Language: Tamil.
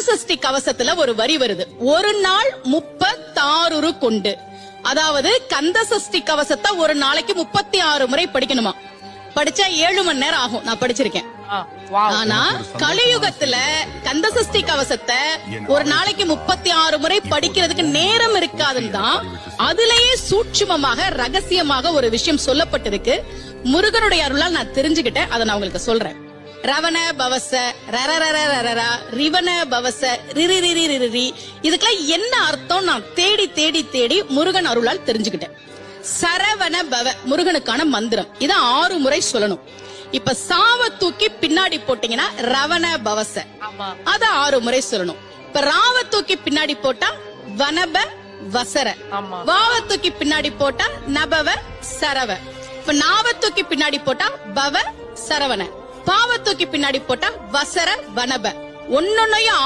கந்தசஷ்டி கவசத்துல ஒரு வரி வருது, ஒரு நாள் 36 கொண்டு. அதாவது கந்தசஷ்டி கவசத்தை ஒரு நாளைக்கு 36 முறை படிக்கணுமா. படிச்சா 7 மணி நேரம் ஆகும். நான் படிச்சிருக்கேன். ஆனா கலியுகத்துல கந்தசஷ்டி கவசத்தை ஒரு நாளைக்கு 36 முறை படிக்கிறதுக்கு நேரம் இருக்காதுன்னு தான் அதுலயே சூட்சுமமாக ரகசியமாக ஒரு விஷயம் சொல்லப்பட்டிருக்கு. முருகனுடைய அருளால் நான் தெரிஞ்சுக்கிட்டேன். அதை நான் உங்களுக்கு சொல்றேன். ரவண பவச ரரரரரரரா ரிவன பவச ரிரிரிரிரிரி, இதுக்கெல்லாம் என்ன அர்த்தம் நான் தேடி தேடி தேடி முருகன் அருளால் தெரிஞ்சுக்கிட்டேன். சரவண பவ முருகனுக்கான மந்திரம். இத 6 முறை சொல்லணும். இப்ப சாவ தூக்கி பின்னாடி போட்டீங்கன்னா ரவண பவச, அத 6 முறை சொல்லணும். இப்ப ராவ தூக்கி பின்னாடி போட்டா வனப வசர, வாவ தூக்கி பின்னாடி போட்டா நபவ சரவ, இப்ப நாவ தூக்கி பின்னாடி போட்டா பவ சரவண, பாவ தூக்கி பின்னாடி போட்டா வசர வனப. ஒன்னொன்னையும்